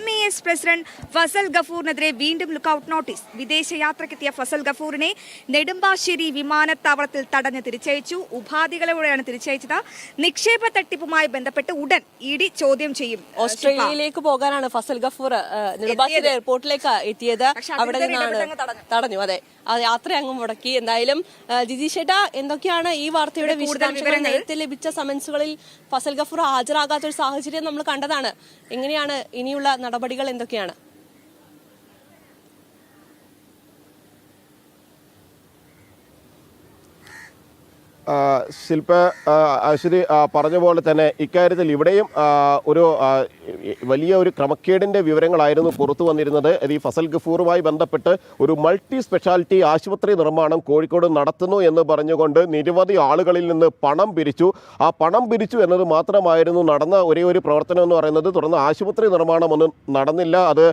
MES president Fasal ഗഫൂറിനെതിരെ വീണ്ടും lookout notice. വിദേശയാത്രയ്ക്കെത്തിയ Fasal ഗഫൂറിനെ Nedumbassery വിമാനത്താവളത്തിൽ തടഞ്ഞ് തിരിച്ചയച്ചു. ഉപാധികളോടെയാണ് തിരിച്ചയച്ചത്. നിക്ഷേപ തട്ടിപ്പുമായി ബന്ധപ്പെട്ട് ഉടൻ ED ചോദ്യം ചെയ്യും. ഓസ്ട്രേലിയയിലേക്ക് പോകാനാണ് ഫസൽ ഗഫൂർ നെടുമ്പാശ്ശേരി എയർപോർട്ടിലേക്ക് എത്തിയത്. അവിടെ നിന്നാണ് തടഞ്ഞു. അതെ, യാത്ര അങ്ങ് മുടക്കി. എന്തായാലും ജിജി ചേട്ടാ, എന്തൊക്കെയാണ് ഈ വാർത്തയുടെ വിശദാംശങ്ങൾ? നേരത്തെ ലഭിച്ച സമൻസുകളിൽ ഫസൽ ഗഫൂർ ഹാജരാകാത്ത ഒരു സാഹചര്യം നമ്മൾ കണ്ടതാണ്. എങ്ങനെയാണ് ഇനിയുള്ള നടപടികൾ എന്തൊക്കെയാണ്? ശില്പ അശ്വതി പറഞ്ഞ പോലെ തന്നെ ഇക്കാര്യത്തിൽ ഇവിടെയും ഒരു വലിയ ഒരു ക്രമക്കേടിൻ്റെ വിവരങ്ങളായിരുന്നു പുറത്തു വന്നിരുന്നത്. ഈ ഫസൽ ഗഫൂറുമായി ബന്ധപ്പെട്ട് ഒരു മൾട്ടി സ്പെഷ്യാലിറ്റി ആശുപത്രി നിർമ്മാണം കോഴിക്കോട് നടത്തുന്നു എന്ന് പറഞ്ഞുകൊണ്ട് നിരവധി ആളുകളിൽ നിന്ന് പണം പിരിച്ചു. ആ പണം പിരിച്ചു എന്നത് മാത്രമായിരുന്നു നടന്ന ഒരേ ഒരു പ്രവർത്തനം എന്ന് പറയുന്നത്. തുടർന്ന് ആശുപത്രി നിർമ്മാണമൊന്നും നടന്നില്ല. അത്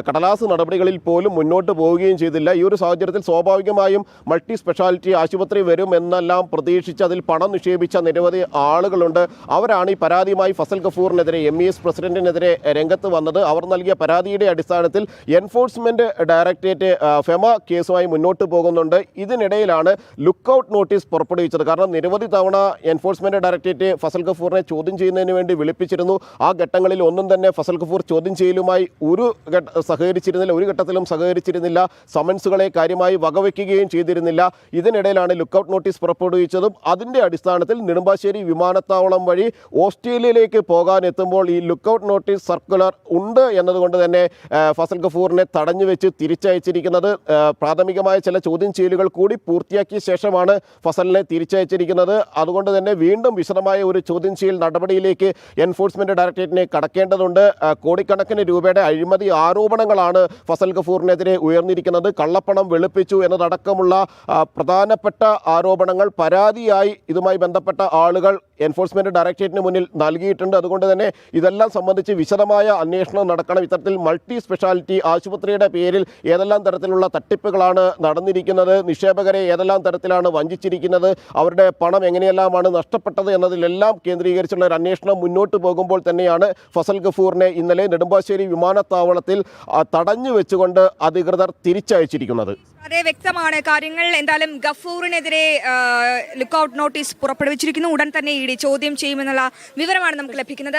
കടലാസ് നടപടികളിൽ പോലും മുന്നോട്ട് പോവുകയും ചെയ്തില്ല. ഈ ഒരു സാഹചര്യത്തിൽ സ്വാഭാവികമായും മൾട്ടി സ്പെഷ്യാലിറ്റി ആശുപത്രി വരും എന്നെല്ലാം പ്രതീക്ഷിച്ച് അതിൽ പണം നിക്ഷേപിച്ച നിരവധി ആളുകളുണ്ട്. അവരാണ് ഈ പരാതിയുമായി ഫസൽ ഗഫൂറിനെതിരെ MES പ്രസിഡന്റിനെതിരെ രംഗത്ത് വന്നത്. അവർ നൽകിയ പരാതിയുടെ അടിസ്ഥാനത്തിൽ എൻഫോഴ്സ്മെന്റ് ഡയറക്ടറേറ്റ് ഫെമ കേസുമായി മുന്നോട്ട് പോകുന്നുണ്ട്. ഇതിനിടയിലാണ് ലുക്കൌട്ട് നോട്ടീസ് പുറപ്പെടുവിച്ചത്. കാരണം നിരവധി തവണ എൻഫോഴ്സ്മെന്റ് ഡയറക്ടറേറ്റ് ഫസൽ ഗഫൂറിനെ ചോദ്യം ചെയ്യുന്നതിന് വേണ്ടി വിളിപ്പിച്ചിരുന്നു. ആ ഘട്ടങ്ങളിൽ ഒന്നും തന്നെ ഫസൽ ഗഫൂർ ചോദ്യം ചെയ്യലുമായി ഒരു ഘട്ടത്തിലും സഹകരിച്ചിരുന്നില്ല. സമൻസുകളെ കാര്യമായി വകവയ്ക്കുകയും ചെയ്തിരുന്നില്ല. ഇതിനിടയിലാണ് ലുക്കൌട്ട് നോട്ടീസ് പുറപ്പെടുവിച്ചതും. അതിൻ്റെ അടിസ്ഥാനത്തിൽ നെടുമ്പാശ്ശേരി വിമാനത്താവളം വഴി ഓസ്ട്രേലിയയിലേക്ക് പോകാൻ എത്തുമ്പോൾ ഈ ലുക്കൌട്ട് നോട്ടീസ് സർക്കുലർ ഉണ്ട് എന്നതുകൊണ്ട് തന്നെ ഫസൽ ഗഫൂറിനെ തടഞ്ഞു വെച്ച് തിരിച്ചയച്ചിരിക്കുന്നത്. പ്രാഥമികമായ ചില ചോദ്യം ചെയ്യലുകൾ കൂടി പൂർത്തിയാക്കിയ ശേഷമാണ് ഫസലിനെ തിരിച്ചയച്ചിരിക്കുന്നത്. അതുകൊണ്ട് തന്നെ വീണ്ടും വിശദമായ ഒരു ചോദ്യം ചെയ്യൽ നടപടിയിലേക്ക് എൻഫോഴ്സ്മെന്റ് ഡയറക്ടറേറ്റിനെ കടക്കേണ്ടതുണ്ട്. കോടിക്കണക്കിന് രൂപയുടെ അഴിമതി ആരോപണങ്ങളാണ് ഫസൽ ഗഫൂറിനെതിരെ ഉയർന്നിരിക്കുന്നത്. കള്ളപ്പണം വെളുപ്പിച്ചു എന്നതടക്കമുള്ള പ്രധാനപ്പെട്ട ആരോപണങ്ങൾ പരാതിയായി ഇതുമായി ബന്ധപ്പെട്ട ആളുകൾ എൻഫോഴ്സ്മെന്റ് ഡയറക്ടറേറ്റിന് മുന്നിൽ നൽകിയിട്ടുണ്ട്. അതുകൊണ്ട് തന്നെ ഇതെല്ലാം സംബന്ധിച്ച് വിശദമായ അന്വേഷണം നടക്കണം. ഇത്തരത്തിൽ മൾട്ടി സ്പെഷ്യാലിറ്റി ആശുപത്രിയുടെ പേരിൽ ഏതെല്ലാം തരത്തിലുള്ള തട്ടിപ്പുകളാണ് നടന്നിരിക്കുന്നത്, നിക്ഷേപകരെ ഏതെല്ലാം തരത്തിലാണ് വഞ്ചിച്ചിരിക്കുന്നത്, അവരുടെ പണം എങ്ങനെയെല്ലാമാണ് നഷ്ടപ്പെട്ടത് എന്നതിലെല്ലാം കേന്ദ്രീകരിച്ചുള്ള ഒരു അന്വേഷണം മുന്നോട്ട് പോകുമ്പോൾ തന്നെയാണ് ഫസൽ ഗഫൂറിനെ ഇന്നലെ നെടുമ്പാശ്ശേരി വിമാനത്താവളത്തിൽ തടഞ്ഞു വെച്ചുകൊണ്ട് അധികൃതർ തിരിച്ചയച്ചിരിക്കുന്നത്. വളരെ വ്യക്തമാണ് കാര്യങ്ങൾ. എന്തായാലും ഗഫൂറിനെതിരെ ലുക്കൌട്ട് നോട്ടീസ് പുറപ്പെടുവിച്ചിരിക്കുന്നു. ഉടൻ തന്നെ ED ചോദ്യം ചെയ്യുമെന്നുള്ള വിവരമാണ് നമുക്ക് ലഭിക്കുന്നത്.